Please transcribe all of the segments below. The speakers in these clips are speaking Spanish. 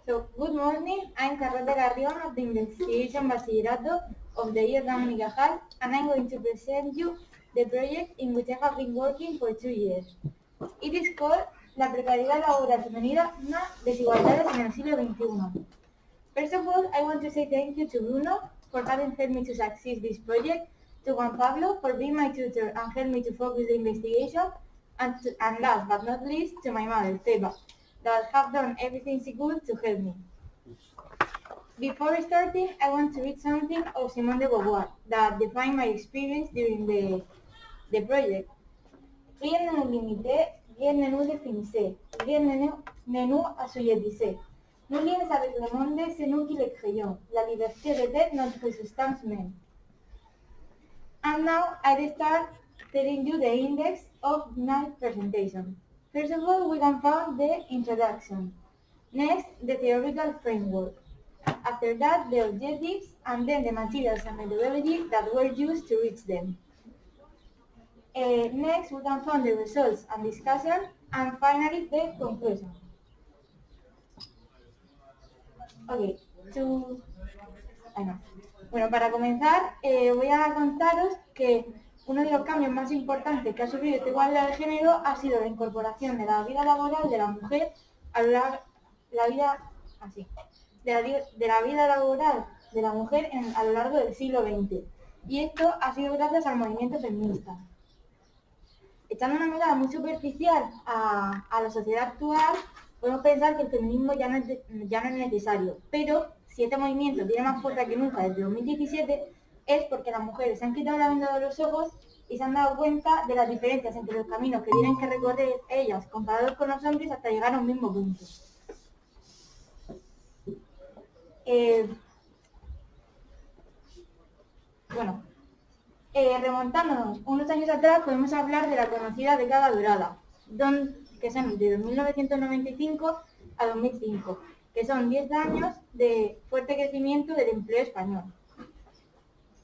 So, good morning. I'm Carlota Garrion of the Investigation Bachillerato of the year Ramón y Cajal, and I'm going to present you the project in which I have been working for 2 years. It is called La precariedad laboral femenina, desigualdades en el siglo XXI. First of all, I want to say thank you to Bruno for having helped me to succeed this project, to Juan Pablo for being my tutor and helped me to focus the investigation, and last but not least, to my mother, Teba, that have done everything she could to help me. Before starting, I want to read something of Simone de Beauvoir that defined my experience during the project. Rien ne nous limitait, rien ne nous définissait, rien ne nous assujettissait. Nous liens avec le monde, c'est nous qui le créons. La liberté était notre substance même. And now I start telling you the index of my presentation. First of all, we can find the introduction. Next, the theoretical framework. After that, the objectives, and then the materials and methodology that were used to reach them. Next, we can find the results and discussion, and finally, the conclusion. Okay, Bueno, para comenzar, voy a contaros que uno de los cambios más importantes que ha sufrido esta igualdad de género ha sido la incorporación de la vida laboral de la mujer a de la vida laboral de la mujer a lo largo del siglo XX. Y esto ha sido gracias al movimiento feminista. Echando una mirada muy superficial a la sociedad actual, podemos pensar que el feminismo ya no es necesario, pero si este movimiento tiene más fuerza que nunca desde 2017 es porque las mujeres se han quitado la venda de los ojos y se han dado cuenta de las diferencias entre los caminos que tienen que recorrer ellas comparados con los hombres hasta llegar a un mismo punto. Remontándonos unos años atrás, podemos hablar de la conocida década dorada, que son de 1995 a 2005, que son 10 años de fuerte crecimiento del empleo español.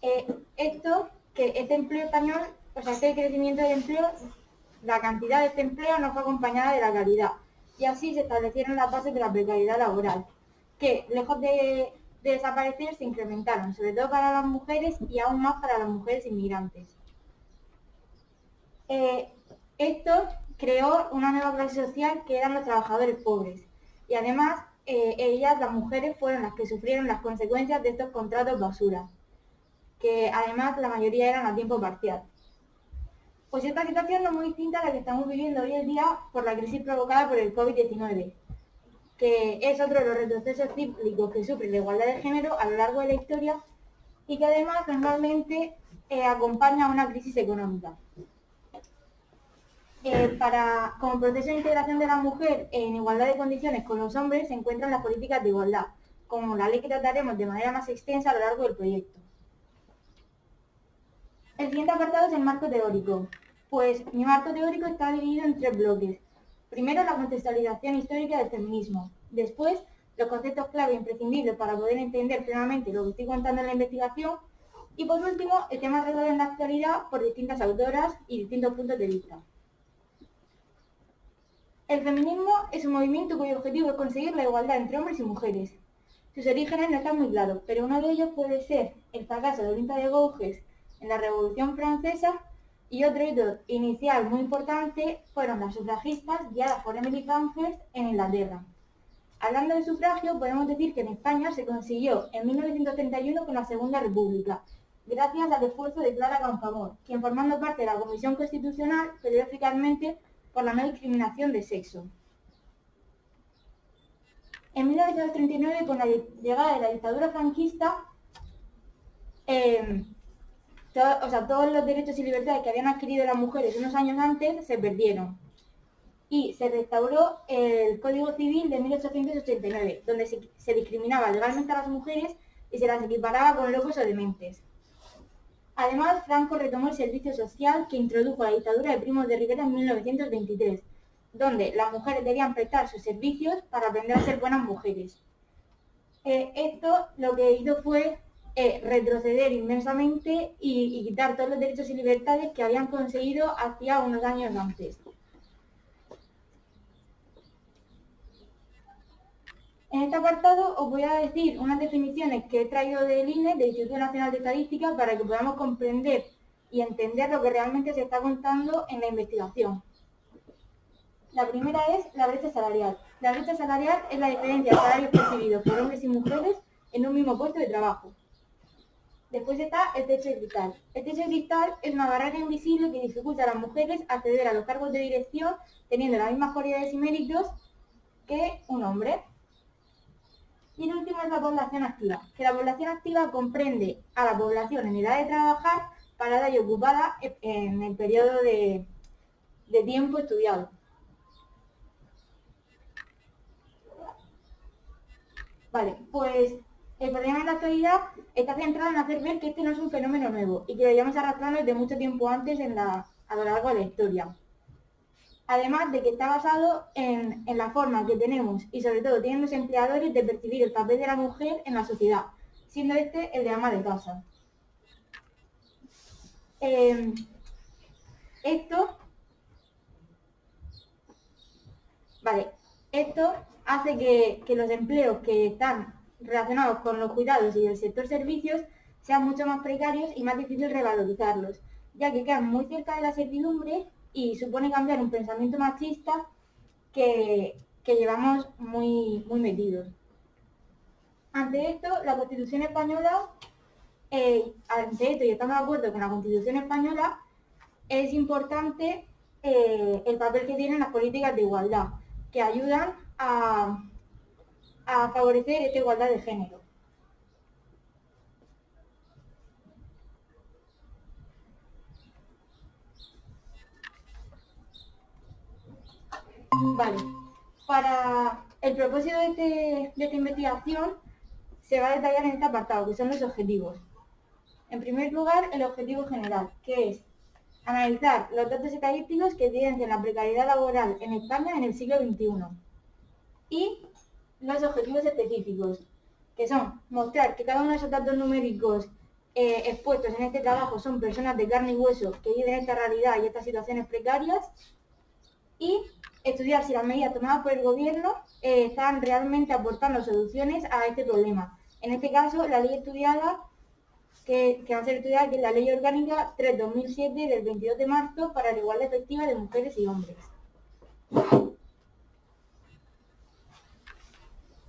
Este empleo español, este crecimiento del empleo, la cantidad de este empleo no fue acompañada de la calidad, y así se establecieron las bases de la precariedad laboral, que lejos de desaparecer se incrementaron, sobre todo para las mujeres y aún más para las mujeres inmigrantes. Esto creó una nueva clase social que eran los trabajadores pobres, y además ellas, las mujeres, fueron las que sufrieron las consecuencias de estos contratos basura, que además la mayoría eran a tiempo parcial. Pues esta situación no es muy distinta a la que estamos viviendo hoy en día por la crisis provocada por el COVID-19, que es otro de los retrocesos cíclicos que sufre la igualdad de género a lo largo de la historia y que además normalmente acompaña a una crisis económica. Como proceso de integración de la mujer en igualdad de condiciones con los hombres se encuentran las políticas de igualdad, como la ley que trataremos de manera más extensa a lo largo del proyecto. El siguiente apartado es el marco teórico. Pues mi marco teórico está dividido en 3 bloques. Primero, la contextualización histórica del feminismo. Después, los conceptos clave e imprescindibles para poder entender plenamente lo que estoy contando en la investigación. Y por último, el tema tratado en la actualidad por distintas autoras y distintos puntos de vista. El feminismo es un movimiento cuyo objetivo es conseguir la igualdad entre hombres y mujeres. Sus orígenes no están muy claros, pero uno de ellos puede ser el fracaso de Olinda de Gouges en la Revolución Francesa, y otro hito inicial muy importante fueron las sufragistas guiadas por Emily Pankhurst en Inglaterra. Hablando de sufragio, podemos decir que en España se consiguió en 1931 con la Segunda República, gracias al esfuerzo de Clara Campoamor, quien formando parte de la Comisión Constitucional peleó eficazmente por la no discriminación de sexo. En 1939, con la llegada de la dictadura franquista, todos los derechos y libertades que habían adquirido las mujeres unos años antes se perdieron. Y se restauró el Código Civil de 1889, donde se discriminaba legalmente a las mujeres y se las equiparaba con locos o dementes. Además, Franco retomó el servicio social que introdujo la dictadura de Primo de Rivera en 1923, donde las mujeres debían prestar sus servicios para aprender a ser buenas mujeres. Esto lo que hizo fue retroceder inmensamente y quitar todos los derechos y libertades que habían conseguido hacía unos años antes. En este apartado os voy a decir unas definiciones que he traído del INE, del Instituto Nacional de Estadística, para que podamos comprender y entender lo que realmente se está contando en la investigación. La primera es la brecha salarial. La brecha salarial es la diferencia de salarios percibidos por hombres y mujeres en un mismo puesto de trabajo. Después está el techo de cristal. El techo de cristal es una barrera invisible que dificulta a las mujeres acceder a los cargos de dirección teniendo las mismas cualidades y méritos que un hombre. Y el último es la población activa, que la población activa comprende a la población en edad de trabajar, parada y ocupada en el periodo de tiempo estudiado. Vale, pues el problema en la actualidad está centrado en hacer ver que este no es un fenómeno nuevo y que lo llevamos arrastrando desde mucho tiempo antes a lo largo de la historia. Además de que está basado en la forma que tenemos y sobre todo tienen los empleadores de percibir el papel de la mujer en la sociedad, siendo este el de ama de casa. Esto hace que los empleos que están relacionados con los cuidados y el sector servicios sean mucho más precarios y más difícil revalorizarlos, ya que quedan muy cerca de la servidumbre y supone cambiar un pensamiento machista que llevamos muy metidos. Ante esto, la Constitución española, ante esto, y estamos de acuerdo con la Constitución española, es importante el papel que tienen las políticas de igualdad, que ayudan a favorecer esta igualdad de género. Vale, para el propósito de esta investigación se va a detallar en este apartado, que son los objetivos. En primer lugar, el objetivo general, que es analizar los datos estadísticos que evidencian la precariedad laboral en España en el siglo XXI. Y los objetivos específicos, que son mostrar que cada uno de esos datos numéricos expuestos en este trabajo son personas de carne y hueso que viven esta realidad y estas situaciones precarias, y estudiar si las medidas tomadas por el gobierno están realmente aportando soluciones a este problema. En este caso, la ley estudiada, que va a ser estudiada, que es la Ley Orgánica 3/2007 del 22 de marzo para la igualdad efectiva de mujeres y hombres.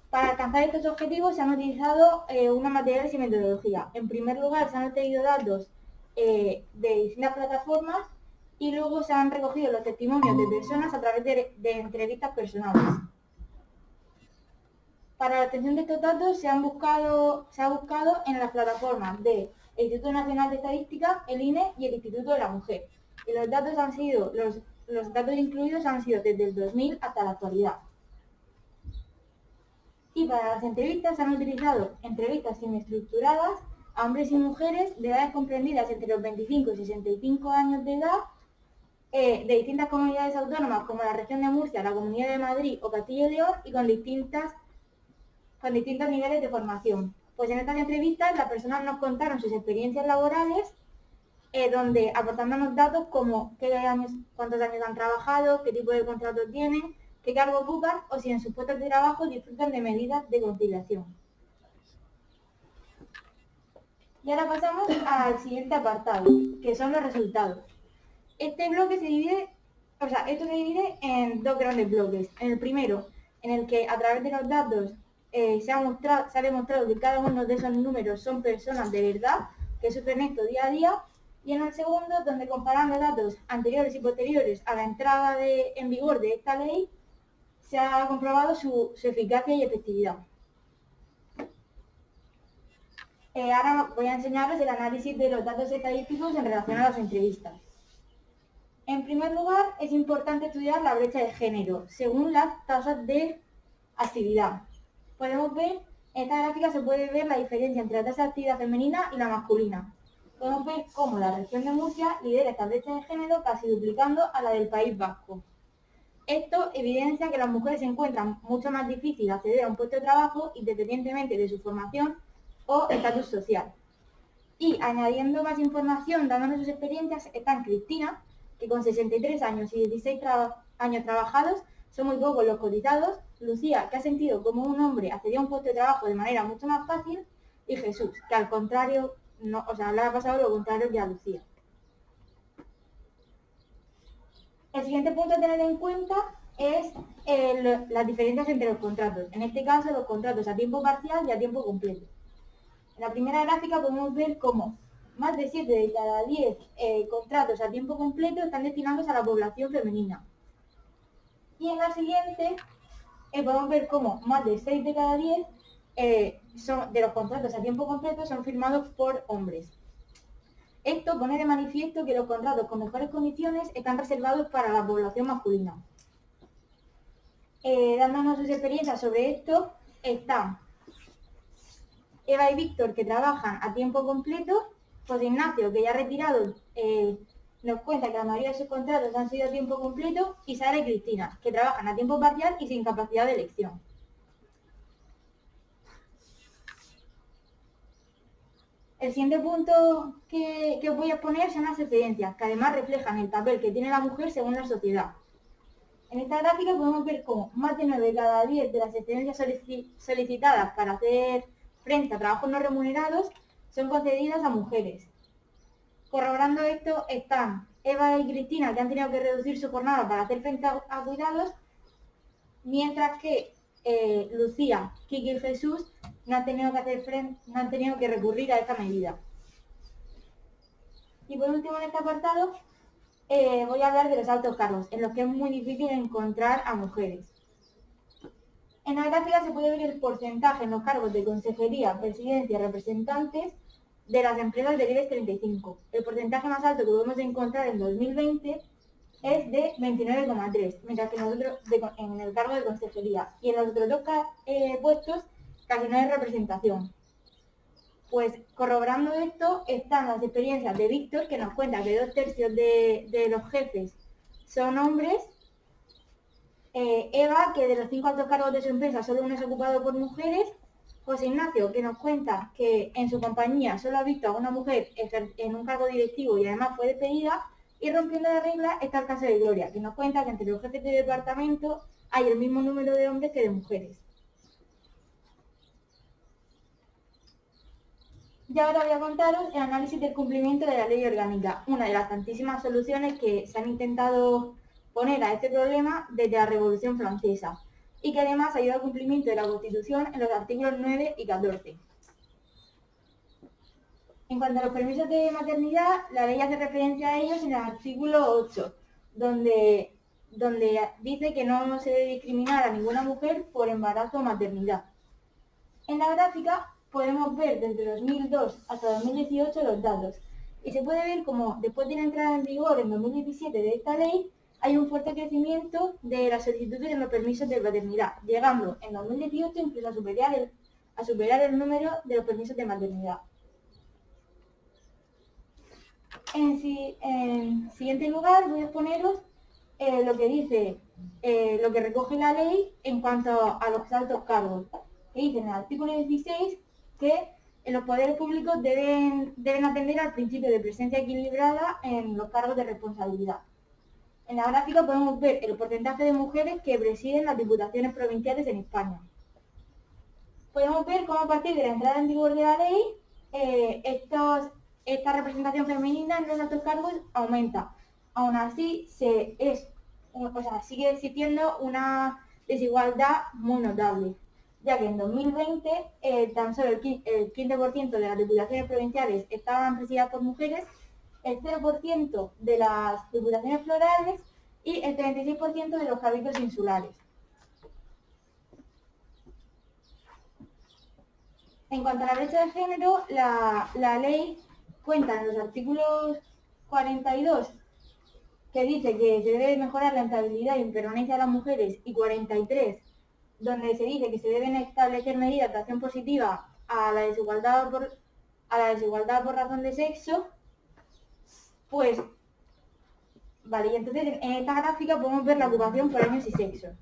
Para alcanzar estos objetivos se han utilizado unos materiales y metodología. En primer lugar, se han obtenido datos de distintas plataformas y luego se han recogido los testimonios de personas a través de entrevistas personales. Para la obtención de estos datos se ha buscado en las plataformas del Instituto Nacional de Estadística, el INE y el Instituto de la Mujer. Y los datos incluidos han sido desde el 2000 hasta la actualidad. Y para las entrevistas se han utilizado entrevistas semiestructuradas a hombres y mujeres de edades comprendidas entre los 25 y 65 años de edad, de distintas comunidades autónomas como la región de Murcia, la Comunidad de Madrid o Castilla y León, y con distintos niveles de formación. Pues en estas entrevistas las personas nos contaron sus experiencias laborales, donde aportándonos datos como cuántos años han trabajado, qué tipo de contrato tienen, qué cargo ocupan o si en sus puestos de trabajo disfrutan de medidas de conciliación. Y ahora pasamos al siguiente apartado, que son los resultados. Esto se divide en dos grandes bloques. En el primero, en el que a través de los datos se ha demostrado que cada uno de esos números son personas de verdad que sufren esto día a día. Y en el segundo, donde comparando datos anteriores y posteriores a la entrada en vigor de esta ley, se ha comprobado su eficacia y efectividad. Ahora voy a enseñaros el análisis de los datos estadísticos en relación a las entrevistas. En primer lugar, es importante estudiar la brecha de género, según las tasas de actividad. Podemos ver, en esta gráfica se puede ver la diferencia entre la tasa de actividad femenina y la masculina. Podemos ver cómo la región de Murcia lidera esta brecha de género casi duplicando a la del País Vasco. Esto evidencia que las mujeres se encuentran mucho más difícil acceder a un puesto de trabajo independientemente de su formación o estatus social. Y añadiendo más información, dándonos sus experiencias, están Cristina, que con 63 años y 16 años trabajados son muy pocos los cotizados, Lucía, que ha sentido como un hombre accedía a un puesto de trabajo de manera mucho más fácil, y Jesús, que al contrario, no, o sea, le ha pasado lo contrario que a Lucía. El siguiente punto a tener en cuenta es las diferencias entre los contratos. En este caso, los contratos a tiempo parcial y a tiempo completo. En la primera gráfica podemos ver cómo más de 7 de cada 10 contratos a tiempo completo están destinados a la población femenina. Y en la siguiente podemos ver cómo más de 6 de cada 10 de los contratos a tiempo completo son firmados por hombres. Esto pone de manifiesto que los contratos con mejores condiciones están reservados para la población masculina. Dándonos sus experiencias sobre esto están Eva y Víctor, que trabajan a tiempo completo, José Ignacio, que ya retirado, nos cuenta que la mayoría de sus contratos han sido a tiempo completo, y Sara y Cristina, que trabajan a tiempo parcial y sin capacidad de elección. El siguiente punto que os voy a exponer son las excedencias, que además reflejan el papel que tiene la mujer según la sociedad. En esta gráfica podemos ver cómo más de 9 de cada 10 de las excedencias solicitadas para hacer frente a trabajos no remunerados son concedidas a mujeres. Corroborando esto están Eva y Cristina, que han tenido que reducir su jornada para hacer frente a cuidados, mientras que Lucía, Kiki y Jesús no han tenido que recurrir a esta medida. Y por último, en este apartado voy a hablar de los altos cargos, en los que es muy difícil encontrar a mujeres. En la gráfica se puede ver el porcentaje en los cargos de consejería, presidencia y representantes de las empresas del IBEX 35. El porcentaje más alto que podemos encontrar en 2020 es de 29,3, mientras que nosotros en el cargo de consejería. Y en los otros dos puestos casi no hay representación. Pues corroborando esto están las experiencias de Víctor, que nos cuenta que 2/3 de los jefes son hombres. Eva, que de los 5 altos cargos de su empresa solo uno es ocupado por mujeres. José Ignacio, que nos cuenta que en su compañía solo ha visto a una mujer en un cargo directivo y además fue despedida. Y rompiendo la regla está el caso de Gloria, que nos cuenta que entre los jefes de departamento hay el mismo número de hombres que de mujeres. Y ahora voy a contaros el análisis del cumplimiento de la ley orgánica, una de las tantísimas soluciones que se han intentado poner a este problema desde la Revolución Francesa, y que además ayuda al cumplimiento de la Constitución en los artículos 9 y 14. En cuanto a los permisos de maternidad, la ley hace referencia a ellos en el artículo 8, donde dice que no se debe discriminar a ninguna mujer por embarazo o maternidad. En la gráfica podemos ver desde 2002 hasta 2018 los datos, y se puede ver como después de la entrada en vigor en 2017 de esta ley, hay un fuerte crecimiento de las solicitudes en los permisos de paternidad, llegando en 2018 incluso a superar el número de los permisos de maternidad. En siguiente lugar voy a exponeros lo que dice, lo que recoge la ley en cuanto a los altos cargos, que dice en el artículo 16 que los poderes públicos deben atender al principio de presencia equilibrada en los cargos de responsabilidad. En la gráfica podemos ver el porcentaje de mujeres que presiden las diputaciones provinciales en España. Podemos ver cómo a partir de la entrada en vigor de la ley, esta representación femenina en los altos cargos aumenta. Aún así, sigue existiendo una desigualdad muy notable, ya que en 2020 tan solo el 15% de las diputaciones provinciales estaban presididas por mujeres, el 0% de las diputaciones forales y el 36% de los cabildos insulares. En cuanto a la brecha de género, la ley cuenta en los artículos 42, que dice que se debe mejorar la empleabilidad y permanencia de las mujeres, y 43, donde se dice que se deben establecer medidas de acción positiva a la desigualdad por razón de sexo. Pues, vale, y entonces en esta gráfica podemos ver la ocupación por años y sexos.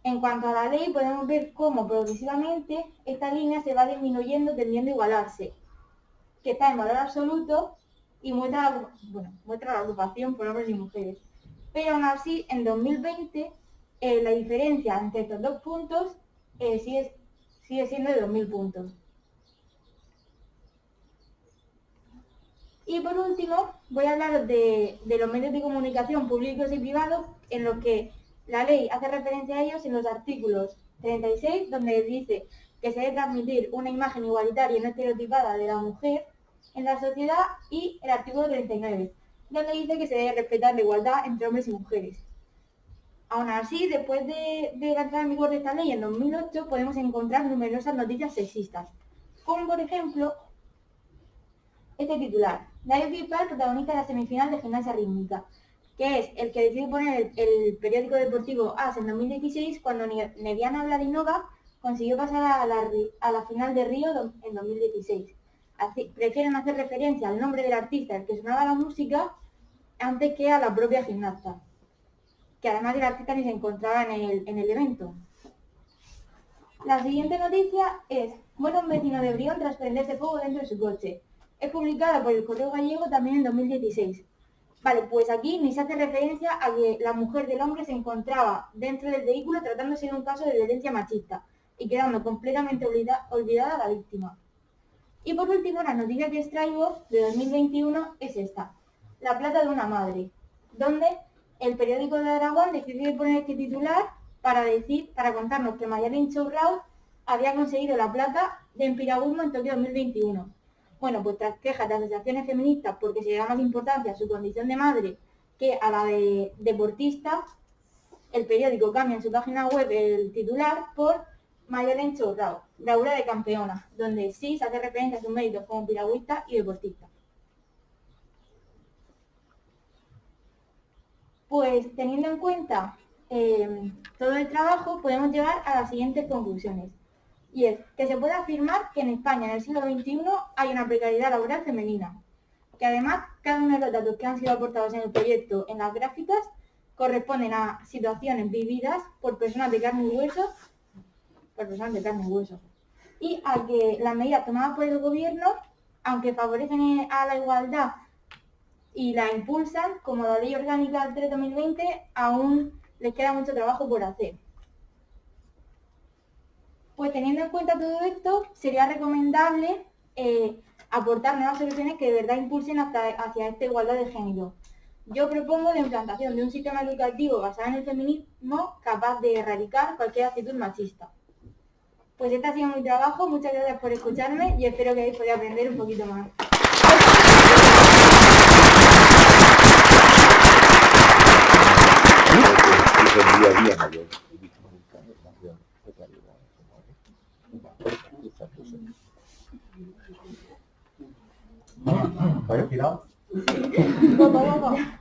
En cuanto a la ley, podemos ver cómo progresivamente esta línea se va disminuyendo, tendiendo a igualarse, que está en valor absoluto y muestra la ocupación por hombres y mujeres. Pero aún así, en 2020 la diferencia entre estos dos puntos sigue siendo de 2000 puntos. Y por último, voy a hablar de los medios de comunicación públicos y privados, en los que la ley hace referencia a ellos en los artículos 36, donde dice que se debe transmitir una imagen igualitaria y no estereotipada de la mujer en la sociedad, y el artículo 39, donde dice que se debe respetar la igualdad entre hombres y mujeres. Aún así, después de la entrada en vigor de esta ley en 2008, podemos encontrar numerosas noticias sexistas, como por ejemplo este titular: David Bisbal protagonista de la semifinal de gimnasia rítmica, que es el que decide poner el periódico deportivo AS en 2016, cuando Neviana Vladinova consiguió pasar a la final de Río en 2016. Así, prefieren hacer referencia al nombre del artista el que sonaba la música antes que a la propia gimnasta, que además del artista ni se encontraba en el evento. La siguiente noticia es: muere un vecino de Brión tras prenderse fuego dentro de su coche. Es publicada por el Correo Gallego también en 2016. Vale, pues aquí ni se hace referencia a que la mujer del hombre se encontraba dentro del vehículo, tratándose de un caso de violencia machista y quedando completamente olvidada la víctima. Y por último, la noticia que os traigo de 2021 es esta: la plata de una madre, donde el periódico de Aragón decidió poner este titular para contarnos que Mayalín Chourrao había conseguido la plata de piragüismo en Tokio 2021. Bueno, pues tras quejas de asociaciones feministas porque se le da más importancia a su condición de madre que a la de deportista, el periódico cambia en su página web el titular por Mayalín Chourrao, bravura de campeona, donde sí se hace referencia a sus méritos como piragüista y deportista. Pues teniendo en cuenta todo el trabajo, podemos llegar a las siguientes conclusiones. Y es que se puede afirmar que en España en el siglo XXI hay una precariedad laboral femenina, que además cada uno de los datos que han sido aportados en el proyecto en las gráficas corresponden a situaciones vividas por personas de carne y hueso, y a que las medidas tomadas por el gobierno, aunque favorecen a la igualdad y la impulsan, como la Ley Orgánica 3/2020, aún les queda mucho trabajo por hacer. Pues teniendo en cuenta todo esto, sería recomendable aportar nuevas soluciones que de verdad impulsen hacia esta igualdad de género. Yo propongo la implantación de un sistema educativo basado en el feminismo capaz de erradicar cualquier actitud machista. Pues este ha sido mi trabajo, muchas gracias por escucharme y espero que hayáis podido aprender un poquito más.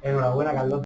Enhorabuena, Carlos.